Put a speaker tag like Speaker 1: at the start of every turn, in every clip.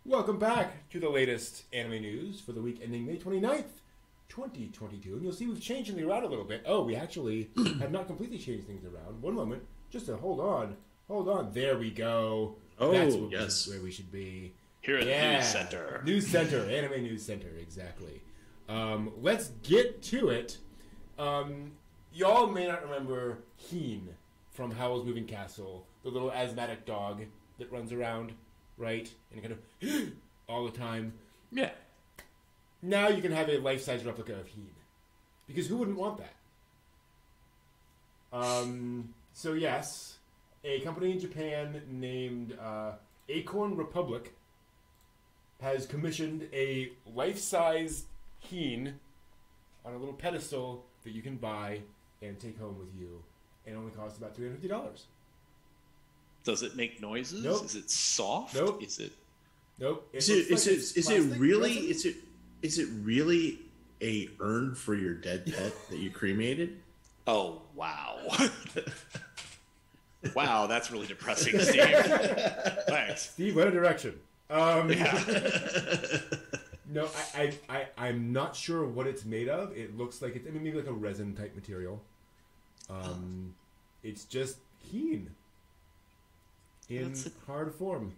Speaker 1: Welcome back to the latest anime news for the week ending May 29th, 2022. And you'll see we've changed things around a little bit. Oh, we actually have not completely changed things around. One moment. Just to hold on. Hold on. There we go.
Speaker 2: Oh,
Speaker 1: That's
Speaker 2: yes.
Speaker 1: where we should be.
Speaker 3: Here at the News Center.
Speaker 1: News Center. Anime News Center. Exactly. Let's get to it. Y'all may not remember Heen from Howl's Moving Castle, the little asthmatic dog that runs around, right? And kind of all the time.
Speaker 3: Yeah.
Speaker 1: Now you can have a life-size replica of Heen. Because who wouldn't want that? So yes, a company in Japan named Acorn Republic has commissioned a life-size Heen on a little pedestal that you can buy and take home with you. And only costs about $350.
Speaker 3: Does it make noises?
Speaker 1: Nope.
Speaker 3: Is it soft?
Speaker 1: Nope.
Speaker 3: Is it?
Speaker 1: Nope.
Speaker 2: Is it really a urn for your dead pet that you cremated?
Speaker 3: Oh, wow. Wow, that's really depressing, Steve. Thanks.
Speaker 1: Steve, what a direction.
Speaker 3: Yeah.
Speaker 1: No, I'm not sure what it's made of. It looks like it's maybe like a resin type material. It's just Heen in hard form.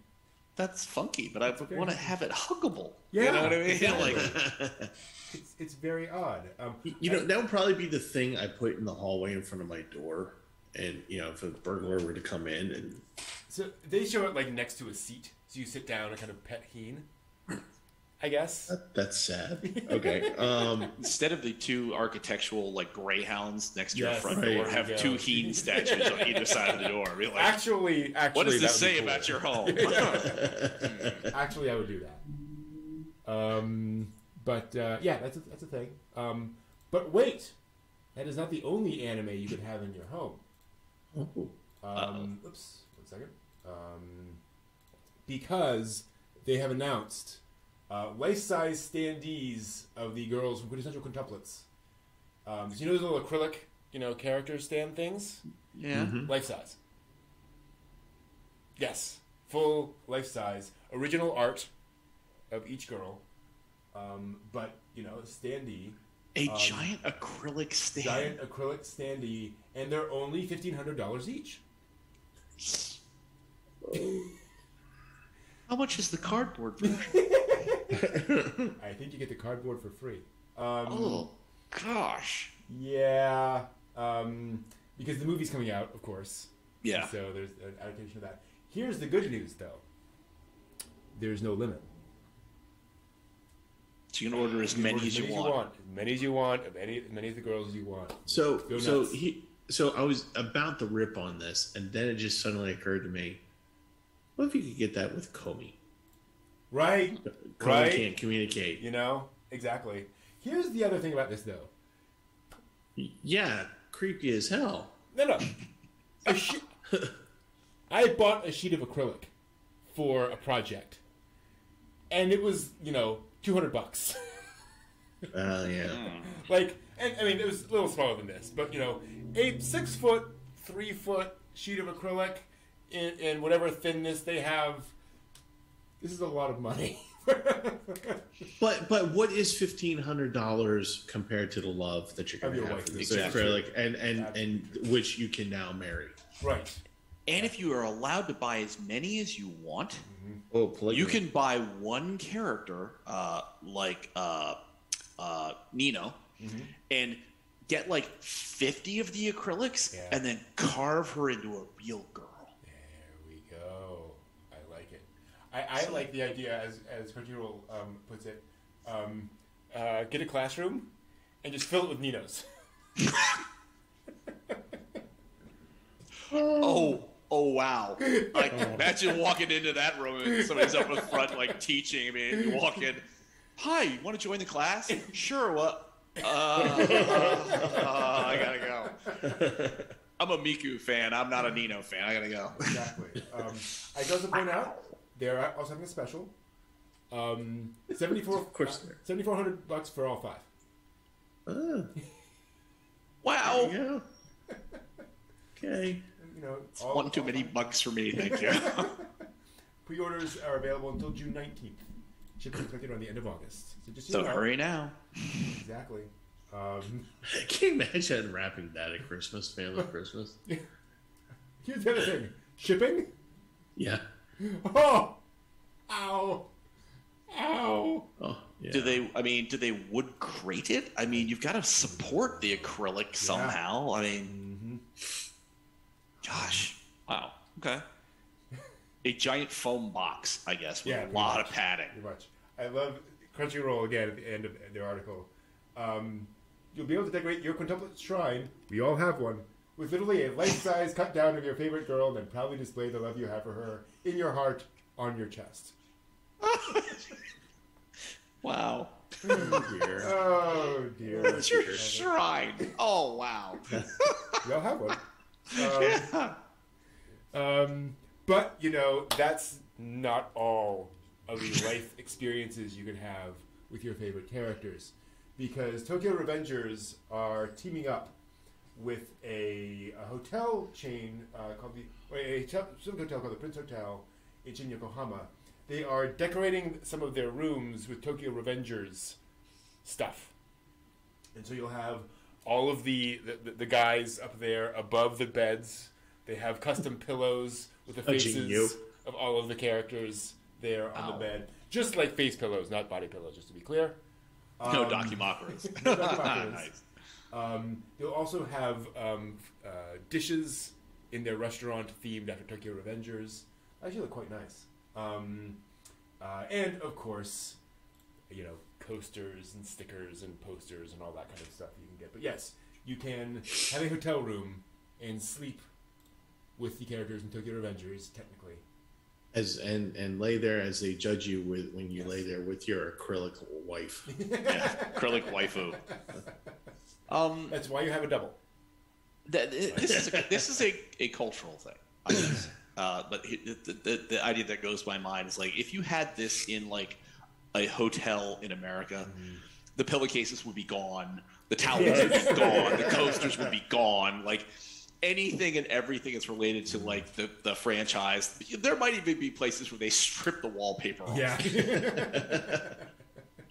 Speaker 3: That's funky, but I want to have it huggable.
Speaker 1: Yeah,
Speaker 3: you know what I mean?
Speaker 1: exactly.
Speaker 3: Like,
Speaker 1: it's very odd.
Speaker 2: That would probably be the thing I put in the hallway in front of my door. And, if a burglar were to come in and...
Speaker 1: So they show it like next to a seat. So you sit down and kind of pet Heen, I guess.
Speaker 2: That's sad. Okay.
Speaker 3: instead of the two architectural greyhounds next to your
Speaker 1: Yes,
Speaker 3: front
Speaker 1: there
Speaker 3: door,
Speaker 1: you
Speaker 3: have
Speaker 1: go.
Speaker 3: two Heen statues on either side of the door. Be like,
Speaker 1: Actually,
Speaker 3: what does
Speaker 1: that
Speaker 3: this
Speaker 1: would be
Speaker 3: say
Speaker 1: cool.
Speaker 3: about your home?
Speaker 1: Actually, I would do that. But yeah, that's a thing. But wait, that is not the only anime you could have in your home.
Speaker 2: Oh.
Speaker 1: Oops, 1 second. Because they have announced life-size standees of the girls from Quintessential Quintuplets. So you know those little acrylic, character stand things?
Speaker 3: Yeah.
Speaker 2: Mhm.
Speaker 1: Life-size. Yes, full life-size, original art of each girl. But standee.
Speaker 3: A giant acrylic stand.
Speaker 1: Giant acrylic standee, and they're only $1,500 each.
Speaker 3: How much is the cardboard version?
Speaker 1: I think you get the cardboard for free.
Speaker 3: Oh, gosh.
Speaker 1: Yeah, because the movie's coming out, of course.
Speaker 3: Yeah.
Speaker 1: So there's an adaptation of that. Here's the good news, though. There's no limit.
Speaker 3: So you can order as many as you want.
Speaker 1: As many as you want, of as many of the girls as you want.
Speaker 2: So
Speaker 1: Go
Speaker 2: so
Speaker 1: nuts.
Speaker 2: I was about to rip on this, and then it just suddenly occurred to me, what if you could get that with Comey?
Speaker 1: Right?
Speaker 2: Comey
Speaker 1: Right?
Speaker 2: can't communicate.
Speaker 1: Exactly. Here's the other thing about this, though.
Speaker 2: Yeah, creepy as hell.
Speaker 1: No. I bought a sheet of acrylic for a project, and it was, $200.
Speaker 2: Yeah.
Speaker 1: And I mean, it was a little smaller than this, but a 6 foot, 3 foot sheet of acrylic in whatever thinness they have. This is a lot of money.
Speaker 2: But what is $1,500 compared to the love that you're going
Speaker 1: Of
Speaker 2: to
Speaker 1: your
Speaker 2: have
Speaker 1: wife.
Speaker 2: for this
Speaker 3: Exactly.
Speaker 2: acrylic, and which you can now marry?
Speaker 1: Right.
Speaker 3: And if you are allowed to buy as many as you want,
Speaker 2: Oh, polygamy.
Speaker 3: you can buy one character, like Nino, and get 50 of the acrylics,
Speaker 1: Yeah.
Speaker 3: and then carve her into a real girl.
Speaker 1: There we go. I like it. I like the idea, as Crunchyroll puts it, get a classroom and just fill it with Ninos.
Speaker 3: Oh wow! Imagine walking into that room and somebody's up in front, teaching. I mean, you walk in. Hi, you want to join the class? Sure. What? I gotta go. I'm a Miku fan. I'm not a Nino fan. I gotta go.
Speaker 1: Exactly. I go to point out they're also having a special. $7,400 for all 5.
Speaker 3: Wow.
Speaker 2: Yeah. Okay.
Speaker 1: you know,
Speaker 3: It's one too many bucks for me, thank you.
Speaker 1: Pre-orders are available until June 19th. Shipping expected on the end of August. So just
Speaker 3: So hurry now.
Speaker 1: Exactly.
Speaker 2: Can you imagine wrapping that at Christmas, family Christmas?
Speaker 1: Here's the other thing. Shipping?
Speaker 2: Yeah.
Speaker 1: Oh! Ow! Ow!
Speaker 2: Oh, yeah.
Speaker 3: Do they wood crate it? I mean, you've got to support the acrylic somehow. I mean, gosh. Wow. Okay. A giant foam box, I guess, with a lot of padding.
Speaker 1: Pretty much. I love Crunchyroll again at the end of their article. You'll be able to decorate your quintuplet shrine, we all have one, with literally a life-size cut down of your favorite girl, and then proudly display the love you have for her in your heart on your chest.
Speaker 3: Wow.
Speaker 2: Oh, dear.
Speaker 1: Oh, dear.
Speaker 3: It's your shrine. Oh, wow.
Speaker 1: We all have one. But, you know, that's not all of the life experiences you can have with your favorite characters. Because Tokyo Revengers are teaming up with a hotel chain called some hotel called the Prince Hotel in Yokohama. They are decorating some of their rooms with Tokyo Revengers stuff. And so you'll have all of the guys up there above the beds. They have custom pillows with the faces of all of the characters there on the bed. Just like face pillows, not body pillows, just to be clear.
Speaker 3: No documentaries.
Speaker 1: No documentaries. Nice. They'll also have dishes in their restaurant themed after Tokyo Revengers. Actually look quite nice. And, of course, you know, coasters and stickers and posters and all that kind of stuff you can get. But yes, you can have a hotel room and sleep with the characters in Tokyo Revengers, technically.
Speaker 2: And lay there as they judge you when you lay there with your acrylic wife.
Speaker 3: Yeah, acrylic waifu.
Speaker 1: That's why you have a double.
Speaker 3: This is a cultural thing, I guess. But the idea that goes to my mind is like, if you had this in like a hotel in America, the pillowcases would be gone, the towels would be gone, the coasters would be gone, like anything and everything is related to like the franchise. There might even be places where they strip the wallpaper off.
Speaker 1: Yeah.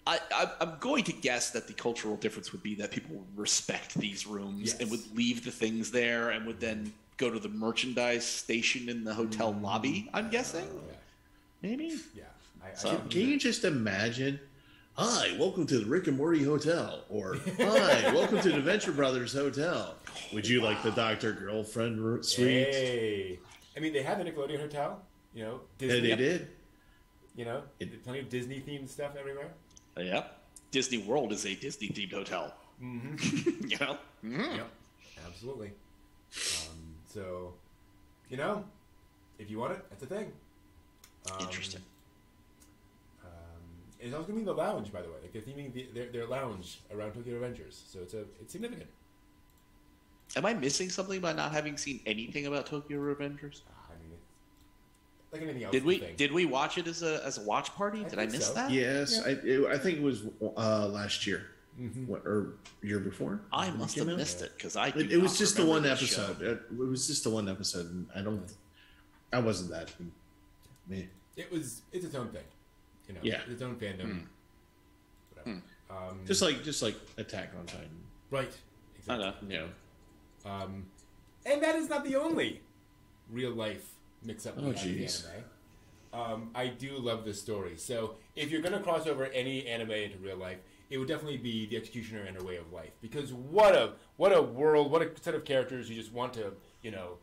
Speaker 3: I'm going to guess that the cultural difference would be that people would respect these rooms and would leave the things there and would then go to the merchandise station in the hotel lobby, I'm guessing. Maybe?
Speaker 1: Yeah.
Speaker 2: Can you just imagine? Hi, welcome to the Rick and Morty Hotel. Or, hi, welcome to the Venture Brothers Hotel. Would you like the Dr. Girlfriend suite?
Speaker 1: Hey. I mean, they have the Nickelodeon Hotel. You know, Disney.
Speaker 2: And they did.
Speaker 1: You know, plenty of Disney-themed stuff everywhere.
Speaker 3: Yep. Disney World is a Disney-themed hotel.
Speaker 1: Mm-hmm.
Speaker 3: You know? Mm-hmm.
Speaker 1: Yep. Absolutely. So, you know, if you want it, that's a thing.
Speaker 3: Interesting.
Speaker 1: It's also going to be in the lounge, by the way. Like they're theming their lounge around Tokyo Revengers, so it's significant.
Speaker 3: Am I missing something by not having seen anything about Tokyo Revengers?
Speaker 1: I mean, it's like anything else.
Speaker 3: Did we watch it as a watch party? Did I miss that?
Speaker 2: Yes, yeah. I think it was last year. Or year before.
Speaker 3: I must have missed it because
Speaker 2: it was just the one episode. It was just the one episode, and I wasn't that.
Speaker 1: It's its own thing, you know.
Speaker 2: Yeah,
Speaker 1: its own fandom. Whatever.
Speaker 2: Just like Attack on Titan.
Speaker 1: Right. Exactly.
Speaker 2: Yeah.
Speaker 1: And that is not the only real life mix-up we have in anime. I do love this story. So if you're going to cross over any anime into real life, it would definitely be The Executioner and Her Way of Life, because what a world, what a set of characters you just want to, you know,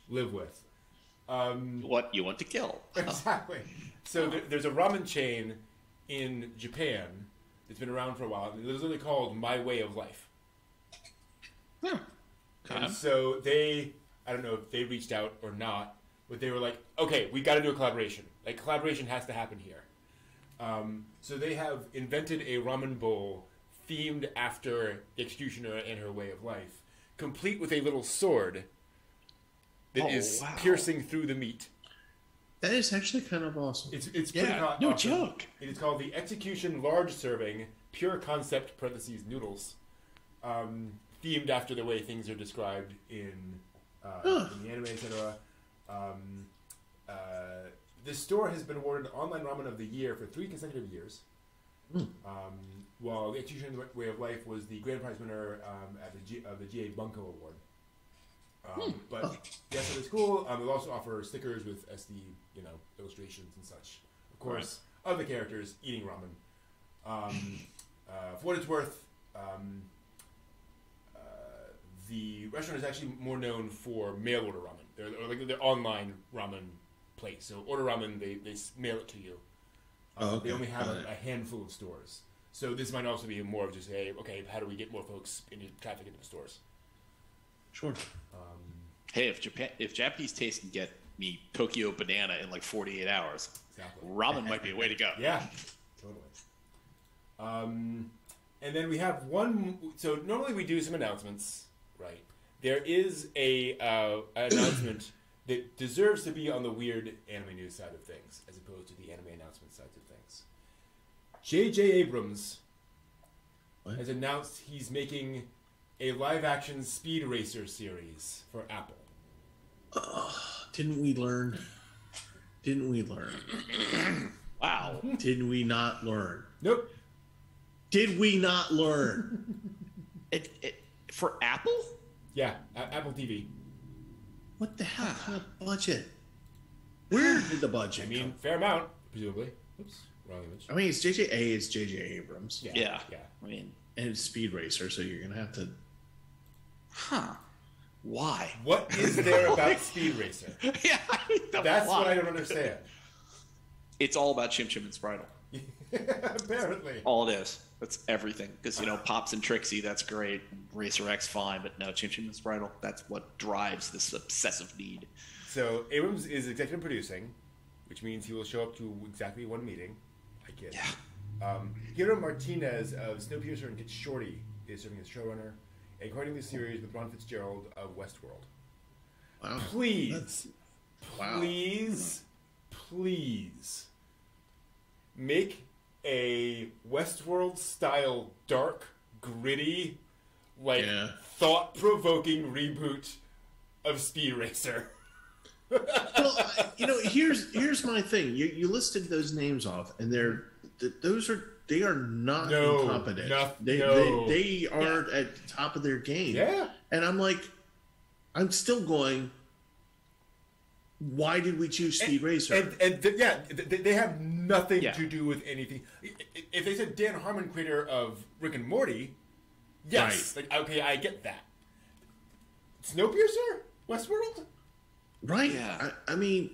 Speaker 1: live with.
Speaker 3: What you want to kill.
Speaker 1: Exactly. So there's a ramen chain in Japan that's been around for a while. It's literally called My Way of Life. And so I don't know if they reached out or not, but they were like, okay, we got to do a collaboration. Like, collaboration has to happen here. So they have invented a ramen bowl themed after The Executioner and Her Way of Life, complete with a little sword that is piercing through the meat.
Speaker 2: That is actually kind of awesome.
Speaker 1: It's pretty awesome.
Speaker 3: No joke.
Speaker 1: It is called the Execution Large Serving Pure Concept (noodles), themed after the way things are described in the anime, etc. the store has been awarded Online Ramen of the Year for 3 consecutive years. While the Execution Way of Life was the grand prize winner at the GA Bunko Award. But yes, it is cool. They'll also offer stickers with SD, illustrations and such. Of course, of the characters eating ramen. For what it's worth, the restaurant is actually more known for mail order ramen. They're online ramen place. So order ramen, they mail it to you. They only have a handful of stores. So this might also be more of just how do we get more folks into traffic into the stores?
Speaker 2: Sure.
Speaker 3: Hey, if Japanese taste can get me Tokyo banana in like 48 hours,
Speaker 1: exactly.
Speaker 3: Ramen might be a way to go.
Speaker 1: Yeah, totally. And then we have one. So normally we do some announcements, right? There is an announcement that deserves to be on the weird anime news side of things, as opposed to the anime announcement side of things. J.J. Abrams has announced he's making a live-action Speed Racer series for Apple.
Speaker 2: Didn't we learn?
Speaker 3: Wow.
Speaker 2: Did we not learn?
Speaker 1: Nope.
Speaker 2: Did we not learn?
Speaker 3: For Apple?
Speaker 1: Yeah, Apple TV.
Speaker 2: What the hell kind of budget? Where did the budget?
Speaker 1: I mean, fair amount, presumably. Oops, wrong image.
Speaker 2: I mean, it's J.J. Abrams.
Speaker 3: Yeah.
Speaker 2: I mean, and it's Speed Racer, so you're gonna have to.
Speaker 3: Why?
Speaker 1: What is there about Speed Racer?
Speaker 3: Yeah,
Speaker 1: that's what I don't understand.
Speaker 3: It's all about Chim Chim and Spritle.
Speaker 1: Apparently.
Speaker 3: All it is. That's everything. Because, Pops and Trixie, that's great. Racer X, fine. But no, Chim Chim and Spritle, that's what drives this obsessive need.
Speaker 1: So, Abrams is executive producing, which means he will show up to exactly one meeting. I guess. Yeah. Hiro Martinez of Snowpiercer and Get Shorty is serving as showrunner, and coordinating the series with Ron Fitzgerald of Westworld.
Speaker 2: Wow.
Speaker 1: Please make a Westworld-style, dark, gritty, thought-provoking reboot of Speed Racer.
Speaker 2: Well, here's my thing. You listed those names off, and they are not incompetent. They are at the top of their game.
Speaker 1: Yeah.
Speaker 2: And I'm still going, why did we choose Speed Racer?
Speaker 1: They have nothing to do with anything. If they said Dan Harmon, creator of Rick and Morty, yes.
Speaker 2: Right.
Speaker 1: Okay, I get that. Snowpiercer? Westworld?
Speaker 2: Right.
Speaker 3: Yeah.
Speaker 2: I mean...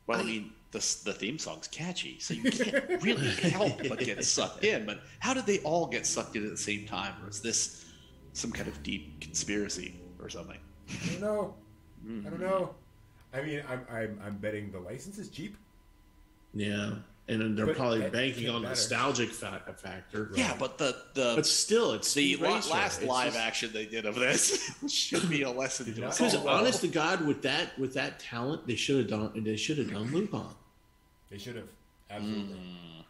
Speaker 3: Well, the theme song's catchy, so you can't really help but get sucked in. But how did they all get sucked in at the same time? Or is this some kind of deep conspiracy or something?
Speaker 1: I don't know. I don't know. I mean, I'm betting the license is cheap.
Speaker 2: Yeah, and they're probably banking on nostalgic factor. Right?
Speaker 3: Yeah, but
Speaker 2: but still, it's
Speaker 3: the
Speaker 2: Racer.
Speaker 3: last live action they did of this should be a lesson to us.
Speaker 2: Because honest to God, with that talent, they should have done Lupin.
Speaker 1: They should have absolutely.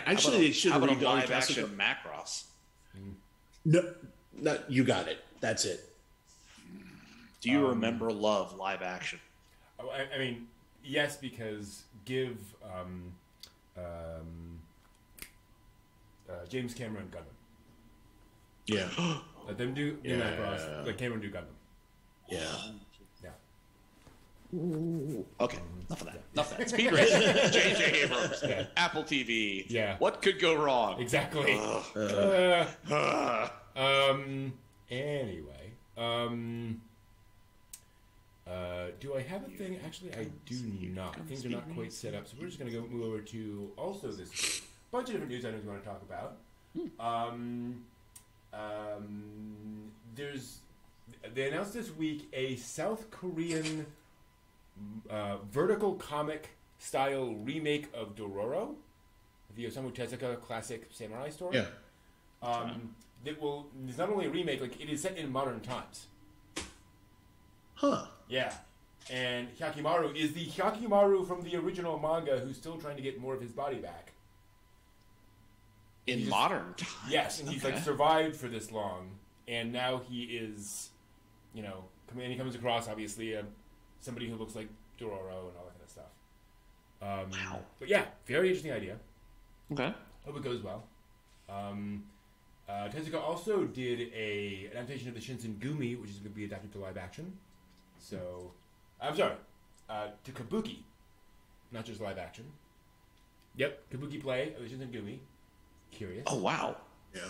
Speaker 2: Actually, they should have
Speaker 3: redone
Speaker 2: live
Speaker 3: action Macross.
Speaker 2: No, you got it. That's it.
Speaker 3: Do you remember Love live action?
Speaker 1: I mean, yes, because give James Cameron Gundam.
Speaker 2: Yeah.
Speaker 1: Let them do Macross. Let Cameron do Gundam.
Speaker 2: Yeah.
Speaker 1: Yeah.
Speaker 3: Okay, enough of that. Enough of that. Speed Racer, J.J. Abrams, Apple TV.
Speaker 1: Yeah.
Speaker 3: What could go wrong?
Speaker 1: Exactly. Anyway. Do I have a thing? Actually, I do not. Things are not quite set up, so we're just going to move over to also this bunch of different news items we want to talk about. They announced this week a South Korean vertical comic style remake of Dororo, the Osamu Tezuka classic samurai story.
Speaker 2: Yeah.
Speaker 1: It's not only a remake, it is set in modern times.
Speaker 2: Huh.
Speaker 1: Yeah. And Hyakimaru is the Hyakimaru from the original manga who's still trying to get more of his body back.
Speaker 3: In modern times?
Speaker 1: Yes, and he's survived for this long, and now he is, and he comes across, obviously, somebody who looks like Dororo and all that kind of stuff.
Speaker 3: Wow.
Speaker 1: But yeah, very interesting idea.
Speaker 3: Okay.
Speaker 1: Hope it goes well. Tezuka also did an adaptation of the Shinsengumi, which is going to be adapted to live action. So, I'm sorry, to Kabuki, not just live action. Yep, Kabuki play of the Shinsengumi. Curious.
Speaker 3: Oh wow.
Speaker 2: Yeah.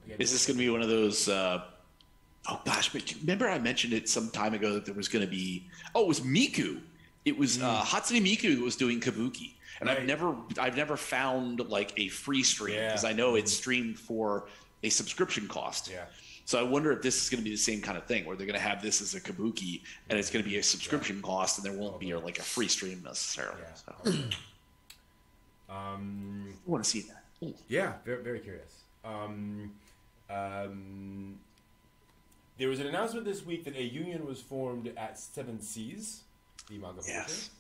Speaker 1: Again,
Speaker 3: Is this going to be one of those? Oh gosh, remember I mentioned it some time ago that there was going to be. Oh, it was Miku. It was Hatsune Miku who was doing Kabuki, and
Speaker 1: right.
Speaker 3: I've never found like a free stream because I know it's streamed for a subscription cost.
Speaker 1: Yeah.
Speaker 3: So I wonder if this is going to be the same kind of thing, where they're going to have this as a Kabuki, and it's going to be a subscription cost, and there won't be like a free stream necessarily.
Speaker 1: Yeah.
Speaker 3: So. I want to see that.
Speaker 1: Yeah, very, very curious. There was an announcement this week that a union was formed at Seven Seas, the manga publisher.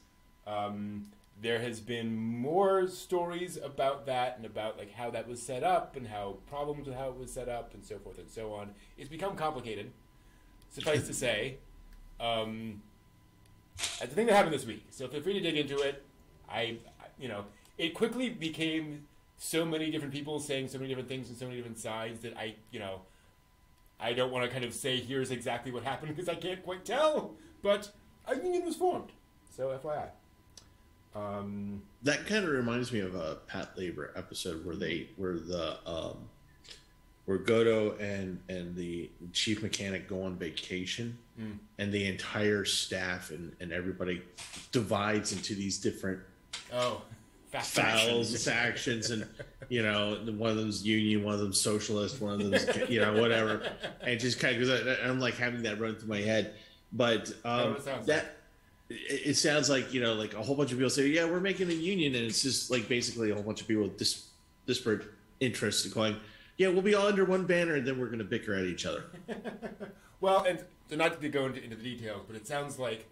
Speaker 1: There has been more stories about that and about like how that was set up and how problems with how it was set up and so forth and so on. It's become complicated. Suffice to say, that's the thing that happened this week. So feel free to dig into it. It quickly became so many different people saying so many different things and so many different sides that I don't want to kind of say here's exactly what happened because I can't quite tell. But a union was formed. So FYI.
Speaker 2: That kind of reminds me of a Pat Labor episode where Goto and the chief mechanic go on vacation, and the entire staff and everybody divides into these different factions, and one of them's union, one of them's socialist, one of them's whatever, and just kind of because I'm like having that run through my head, but it sounds like like a whole bunch of people say, yeah, we're making a union, and it's just like basically a whole bunch of people with disparate interests going, yeah, we'll be all under one banner, and then we're going to bicker at each other.
Speaker 1: Well, and so not to go into the details, but it sounds like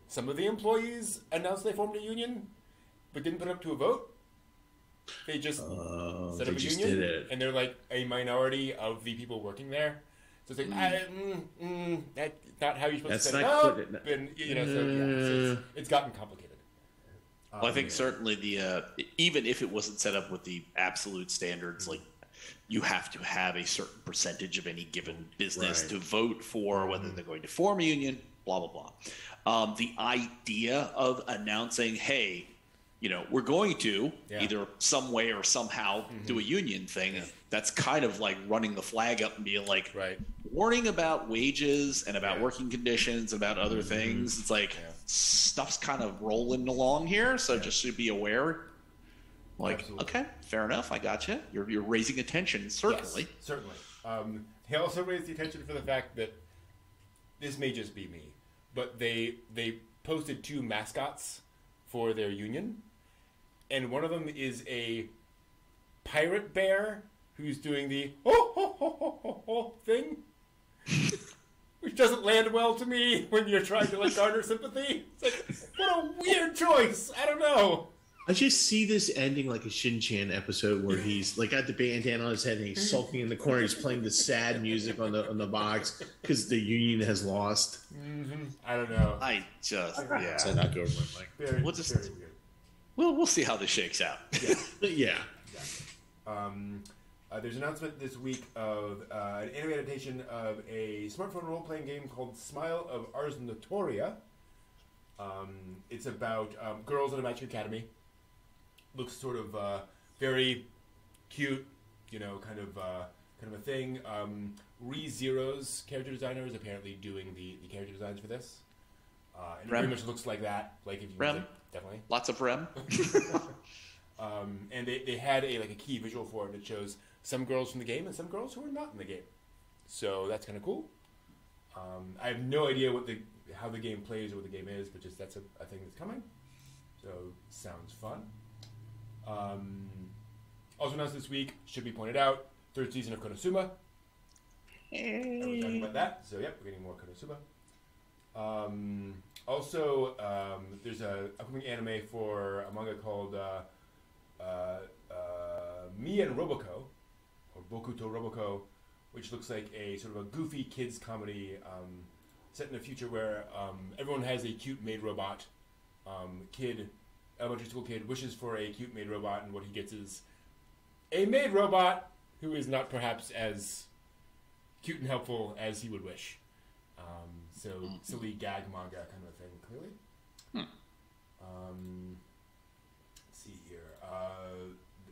Speaker 1: some of the employees announced they formed a union, but didn't put it up to a vote. They just set up a union, and they're like a minority of the people working there. So it's like, that's not how you're supposed to set it up. And, so it's gotten complicated.
Speaker 3: Well, I think certainly even if it wasn't set up with the absolute standards, like you have to have a certain percentage of any given business to vote for whether they're going to form a union, blah, blah, blah. The idea of announcing, hey, we're going to either some way or somehow do a union thing. That's kind of like running the flag up and being like, warning about wages and about working conditions and about other things. It's like stuff's kind of rolling along here, so just to be aware. Like, okay, fair enough. I got you. You're raising attention, certainly.
Speaker 1: Yes, certainly. He also raised the attention for the fact that this may just be me, but they posted 2 mascots for their union. And one of them is a pirate bear who's doing the thing, which doesn't land well to me when you're trying to garner sympathy. It's like, what a weird choice. I don't know.
Speaker 2: I just see this ending like a Shin-Chan episode where he's like got the bandana on his head and he's sulking in the corner. He's playing the sad music on the box because the union has lost.
Speaker 1: I don't know.
Speaker 3: I just
Speaker 2: So not go over my mic.
Speaker 1: Very weird.
Speaker 3: We'll see how this shakes out.
Speaker 2: Yeah.
Speaker 1: There's an announcement this week of an anime adaptation of a smartphone role-playing game called Smile of Ars Notoria. It's about girls at a magic academy. Looks sort of very cute, kind of a thing. ReZero's character designer is apparently doing the character designs for this. And it very much looks like that. Like if you
Speaker 3: Rem.
Speaker 1: Definitely.
Speaker 3: Lots of Rem.
Speaker 1: And they had a key visual for it that shows some girls from the game and some girls who are not in the game. So that's kind of cool. I have no idea how the game plays or what the game is, but just that's a thing that's coming. So sounds fun. Also announced this week, should be pointed out, 3rd season of Konosuba. We're talking about that. So we're getting more Konosuba. Also, there's a upcoming anime for a manga called Me and Roboco, or Boku to Roboco, which looks like a sort of a goofy kids comedy set in a future where everyone has a cute maid robot. Elementary school kid wishes for a cute maid robot, and what he gets is a maid robot who is not perhaps as cute and helpful as he would wish. So silly gag manga kind of a thing, clearly. Let's see here.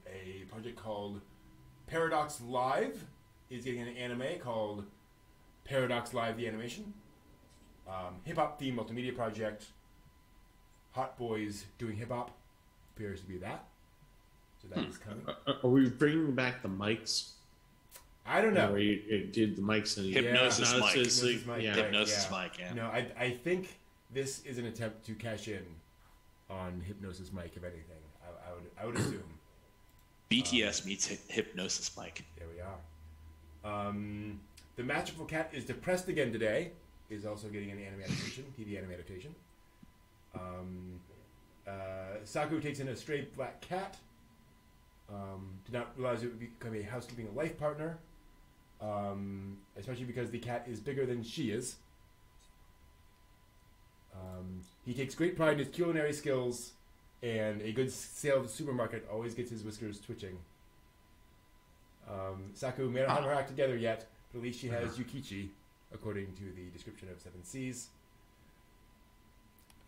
Speaker 1: A project called Paradox Live is getting an anime called Paradox Live the Animation. Hip-hop themed multimedia project. Hot Boys Doing Hip Hop appears to be that. So that is coming.
Speaker 2: Are we bringing back the mics?
Speaker 1: I don't know.
Speaker 2: Or you did the mics and
Speaker 3: Hypnosis mic.
Speaker 2: Hypnosis mic.
Speaker 1: Yeah,
Speaker 3: Hypnosis mic, yeah.
Speaker 1: No, I think this is an attempt to cash in on Hypnosis mic, if anything. I would assume.
Speaker 3: BTS meets Hypnosis mic.
Speaker 1: There we are. The Masterful Cat is Depressed Again Today is also getting an anime adaptation, TV anime adaptation. Saku takes in a stray black cat. Did not realize it would become a housekeeping life partner. Especially because the cat is bigger than she is. He takes great pride in his culinary skills, and a good sale at the supermarket always gets his whiskers twitching. Saku may not have her act together yet, but at least she has Yukichi, according to the description of Seven Seas.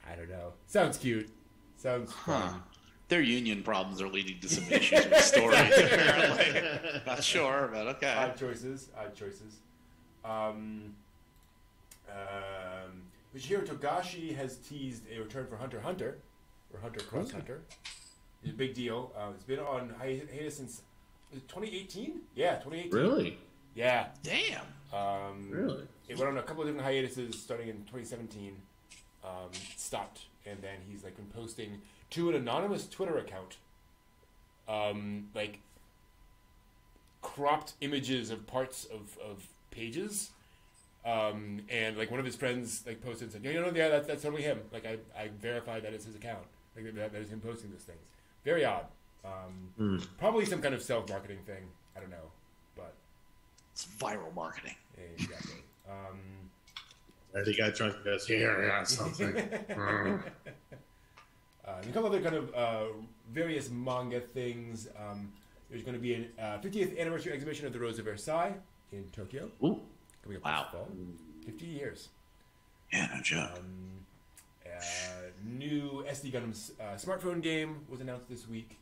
Speaker 1: I don't know. Sounds cute. Sounds fun.
Speaker 3: Their union problems are leading to some issues with the story. Apparently. Not sure, but okay.
Speaker 1: Odd choices. Michiro Togashi has teased a return for Hunter x Hunter, or Hunter x Hunter. It's a big deal. It's been on hiatus since 2018? Yeah, 2018.
Speaker 2: Really?
Speaker 1: Yeah.
Speaker 3: Damn.
Speaker 2: Really?
Speaker 1: It went on a couple of different hiatuses starting in 2017. Stopped, and then he's like been posting to an anonymous Twitter account, like cropped images of parts of pages, and like one of his friends like posted and said, yeah, that's totally him. Like I verified that it's his account. Like that is him posting these things. Very odd. Probably some kind of self-marketing thing. I don't know, but
Speaker 3: it's viral marketing.
Speaker 1: Exactly.
Speaker 2: The guy drunk goes, yeah, something.
Speaker 1: A couple other kind of various manga things. There's going to be a 50th anniversary exhibition of the Rose of Versailles in Tokyo.
Speaker 3: Ooh.
Speaker 1: Coming up
Speaker 3: Wow.
Speaker 1: this fall. 50 years.
Speaker 3: Yeah, no joke.
Speaker 1: New SD Gundam smartphone game was announced this week.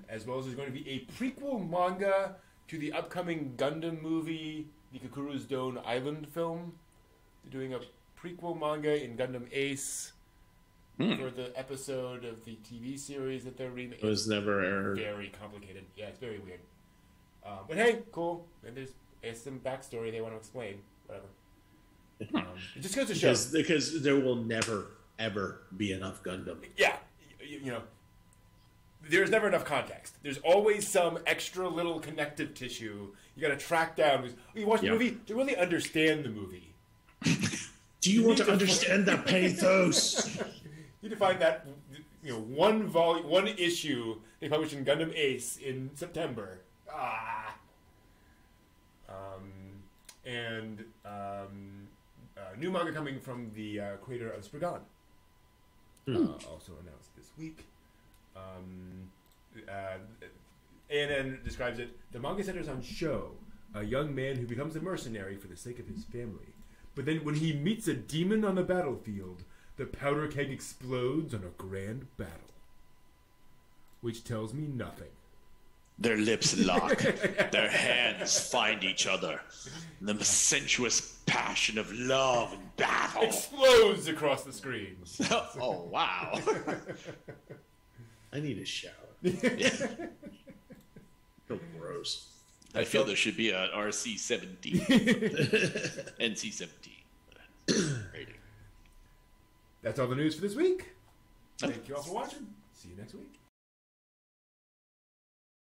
Speaker 1: As well as there's going to be a prequel manga to the upcoming Gundam movie, the Kakuru's Dome Island film. They're doing a prequel manga in Gundam Ace for the episode of the TV series that they're remaking.
Speaker 2: It was never aired.
Speaker 1: Very complicated. Yeah, it's very weird. But hey, cool. And there's some backstory they want to explain. Whatever. It just goes to show.
Speaker 2: Because there will never, ever be enough Gundam.
Speaker 1: Yeah. You know, there's never enough context. There's always some extra little connective tissue you got to track down. You watch the movie to really understand the movie.
Speaker 2: Do you want to understand the pathos?
Speaker 1: You need to find that, one issue they published in Gundam Ace in September. New manga coming from the creator of Spriggan. Also announced this week. ANN describes it. The manga centers on Sho, a young man who becomes a mercenary for the sake of his family. But then when he meets a demon on the battlefield, the powder keg explodes on a grand battle. Which tells me nothing.
Speaker 3: Their lips lock. Their hands find each other. The sensuous passion of love and battle
Speaker 1: explodes across the screen.
Speaker 3: Oh, wow.
Speaker 2: I need a shower. So gross.
Speaker 3: I feel there should be an RC-17. NC-17 rating.
Speaker 1: That's all the news for this week. Thank you all for watching. See you next week.